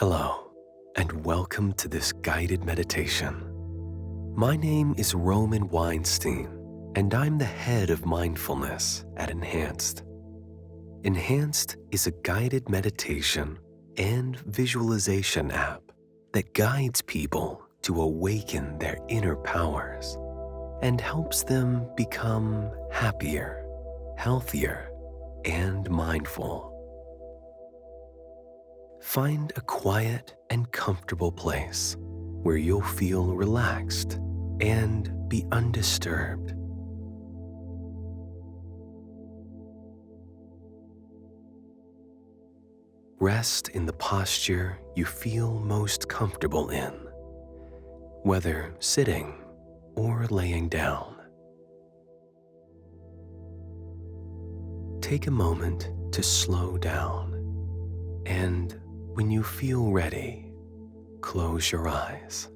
Hello, and welcome to this guided meditation. My name is Roman Weinstein, and I'm the head of mindfulness at Enhanced. Enhanced is a guided meditation and visualization app that guides people to awaken their inner powers and helps them become happier, healthier, and mindful. Find a quiet and comfortable place where you'll feel relaxed and be undisturbed. Rest in the posture you feel most comfortable in, whether sitting or laying down. Take a moment to slow down, and when you feel ready, close your eyes.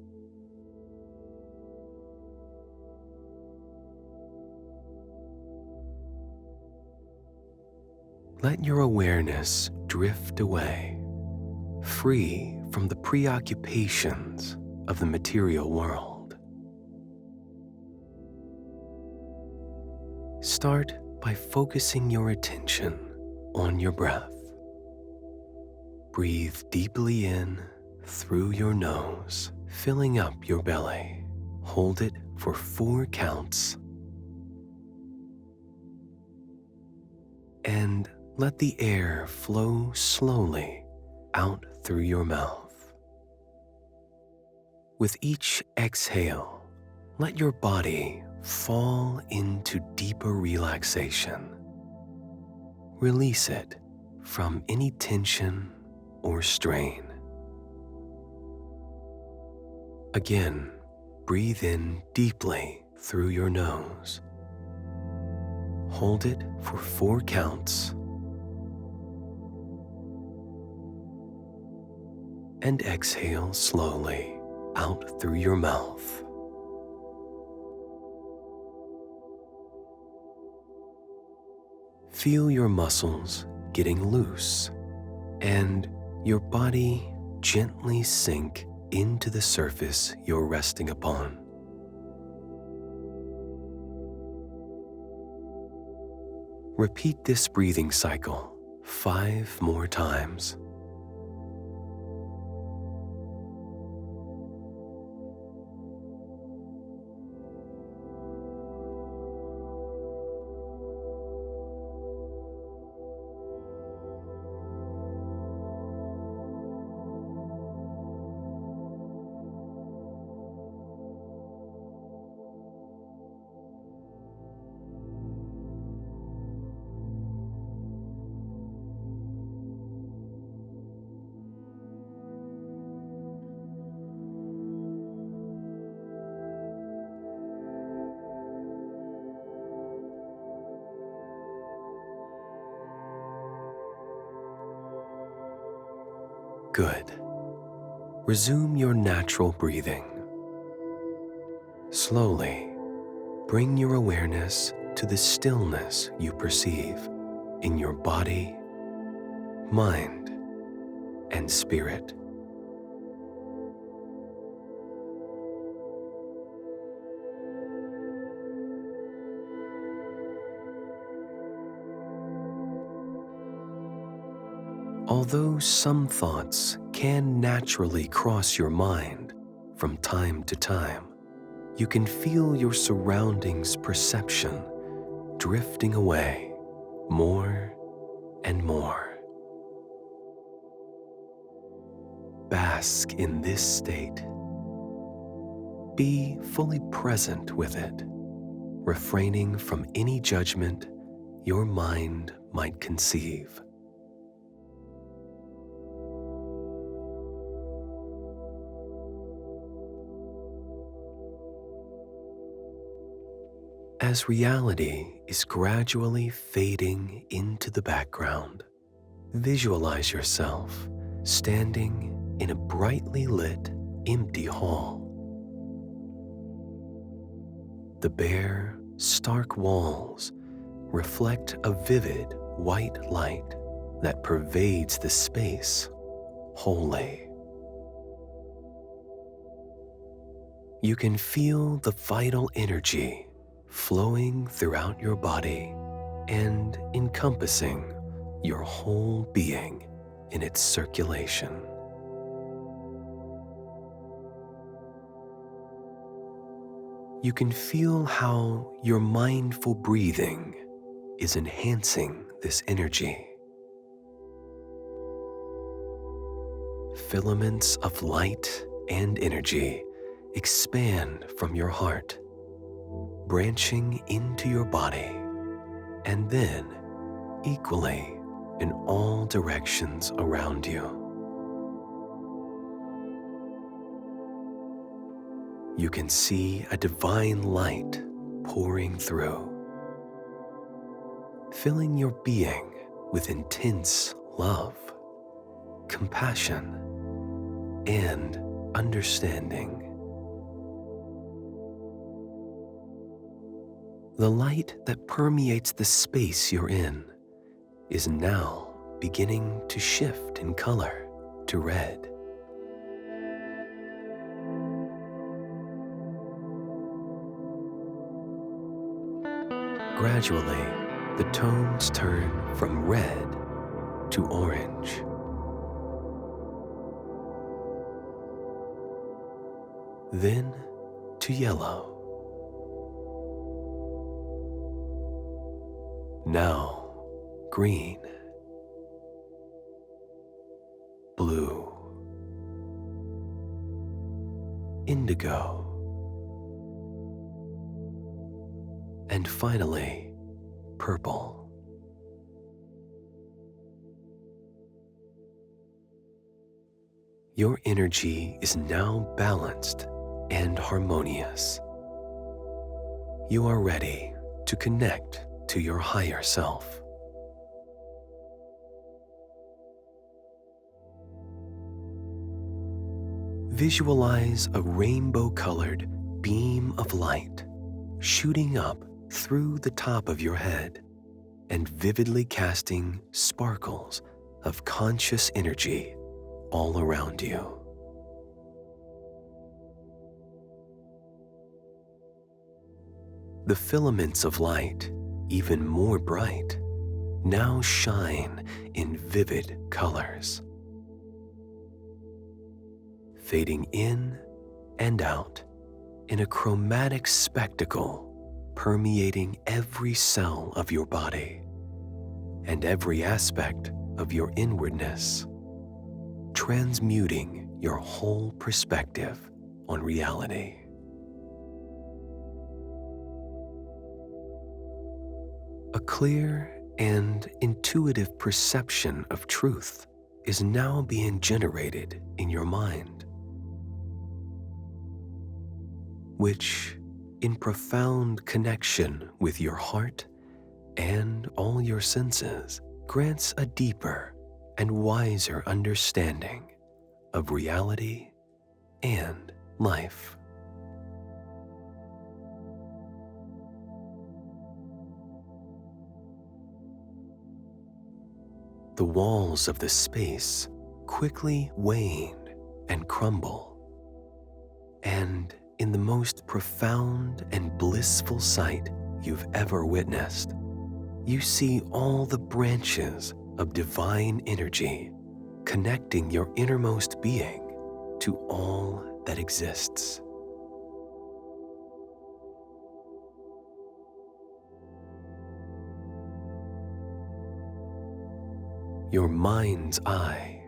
Let your awareness drift away, free from the preoccupations of the material world. Start by focusing your attention on your breath. Breathe deeply in through your nose, filling up your belly. Hold it for 4 counts. And let the air flow slowly out through your mouth. With each exhale, let your body fall into deeper relaxation. Release it from any tension or strain. Again, breathe in deeply through your nose. Hold it for 4 counts. And exhale slowly out through your mouth. Feel your muscles getting loose and your body gently sink into the surface you're resting upon. Repeat this breathing cycle 5 more times. Good. Resume your natural breathing. Slowly, bring your awareness to the stillness you perceive in your body, mind, and spirit. Although some thoughts can naturally cross your mind from time to time, you can feel your surroundings' perception drifting away more and more. Bask in this state. Be fully present with it, refraining from any judgment your mind might conceive. As reality is gradually fading into the background, visualize yourself standing in a brightly lit, empty hall. The bare, stark walls reflect a vivid white light that pervades the space wholly. You can feel the vital energy flowing throughout your body and encompassing your whole being in its circulation. You can feel how your mindful breathing is enhancing this energy. Filaments of light and energy expand from your heart, branching into your body, and then equally in all directions around you. You can see a divine light pouring through, filling your being with intense love, compassion, and understanding. The light that permeates the space you're in is now beginning to shift in color to red. Gradually, the tones turn from red to orange. Then to yellow. Now green, blue, indigo, and finally purple. Your energy is now balanced and harmonious. You are ready to connect to your higher self. Visualize a rainbow-colored beam of light shooting up through the top of your head and vividly casting sparkles of conscious energy all around you. The filaments of light, even more bright, now shine in vivid colors, fading in and out in a chromatic spectacle permeating every cell of your body and every aspect of your inwardness, transmuting your whole perspective on reality. A clear and intuitive perception of truth is now being generated in your mind, which, in profound connection with your heart and all your senses, grants a deeper and wiser understanding of reality and life. The walls of the space quickly wane and crumble, and in the most profound and blissful sight you've ever witnessed, you see all the branches of divine energy connecting your innermost being to all that exists. Your mind's eye,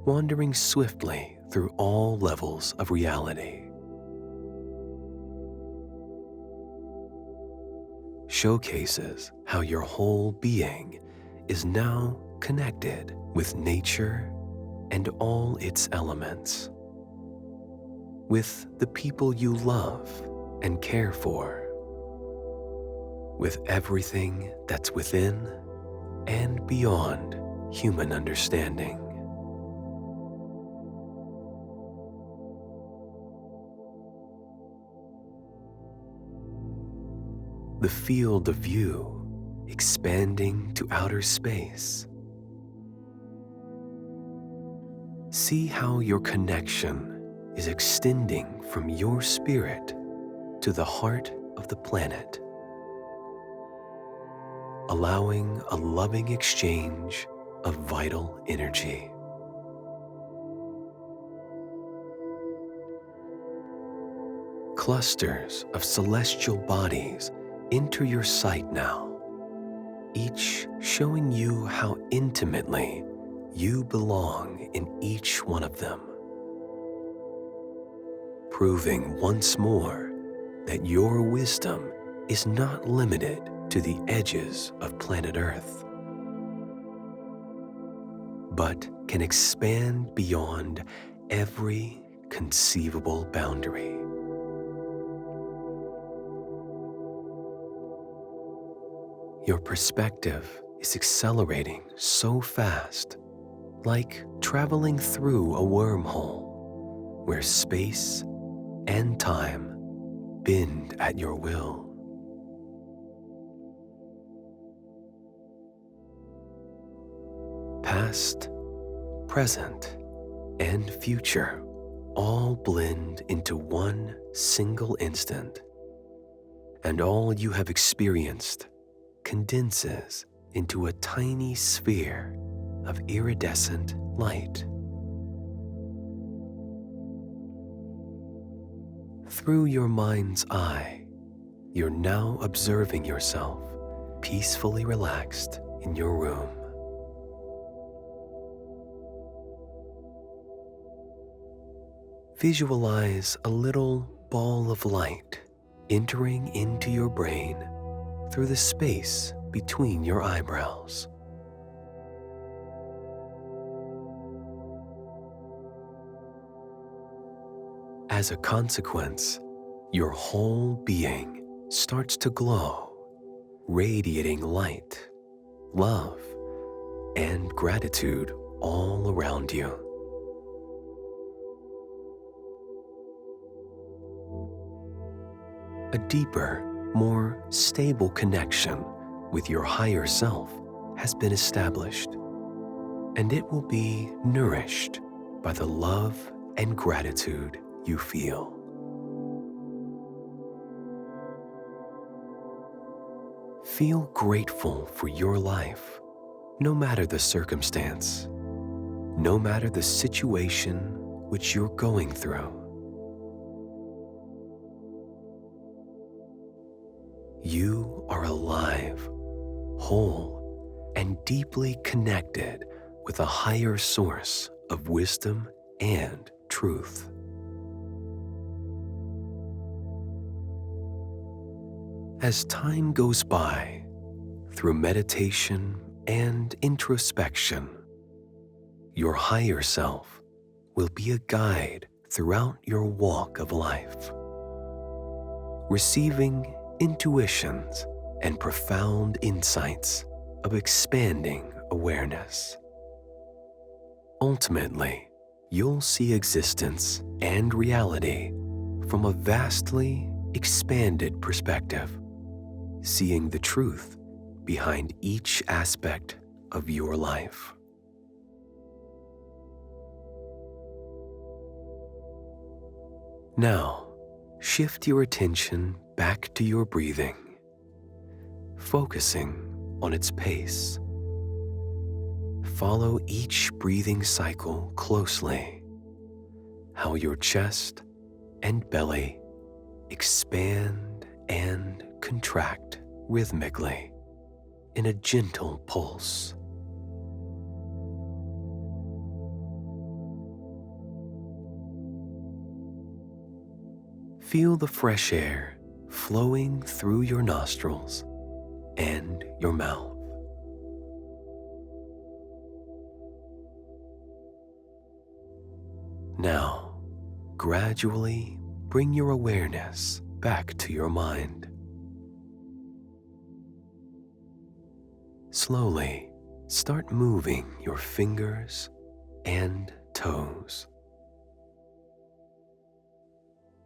wandering swiftly through all levels of reality, showcases how your whole being is now connected with nature and all its elements, with the people you love and care for, with everything that's within and beyond human understanding. The field of view expanding to outer space. See how your connection is extending from your spirit to the heart of the planet, allowing a loving exchange of vital energy. Clusters of celestial bodies enter your sight now, each showing you how intimately you belong in each one of them, proving once more that your wisdom is not limited to the edges of planet Earth, but can expand beyond every conceivable boundary. Your perspective is accelerating so fast, like traveling through a wormhole where space and time bend at your will. Past, present, and future all blend into one single instant, and all you have experienced condenses into a tiny sphere of iridescent light. Through your mind's eye, you're now observing yourself peacefully relaxed in your room. Visualize a little ball of light entering into your brain through the space between your eyebrows. As a consequence, your whole being starts to glow, radiating light, love, and gratitude all around you. A deeper, more stable connection with your higher self has been established, and it will be nourished by the love and gratitude you feel. Feel grateful for your life, no matter the circumstance, no matter the situation which you're going through. You are alive, whole, and deeply connected with a higher source of wisdom and truth. As time goes by, through meditation and introspection, your higher self will be a guide throughout your walk of life, receiving intuitions and profound insights of expanding awareness. Ultimately, you'll see existence and reality from a vastly expanded perspective, seeing the truth behind each aspect of your life. Now, shift your attention back to your breathing, focusing on its pace. Follow each breathing cycle closely, how your chest and belly expand and contract rhythmically in a gentle pulse. Feel the fresh air flowing through your nostrils and your mouth. Now, gradually bring your awareness back to your mind. Slowly start moving your fingers and toes.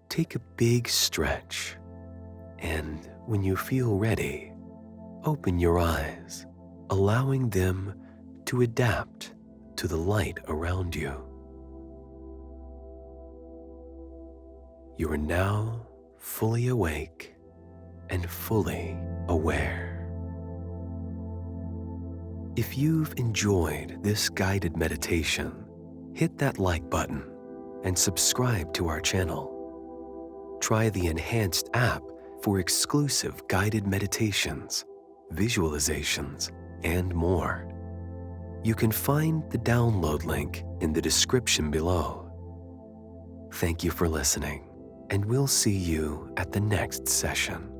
Take a big stretch, and when you feel ready, open your eyes, allowing them to adapt to the light around you. You are now fully awake and fully aware. If you've enjoyed this guided meditation, hit that like button and subscribe to our channel. Try the enhanced app for exclusive guided meditations, visualizations, and more. You can find the download link in the description below. Thank you for listening, and we'll see you at the next session.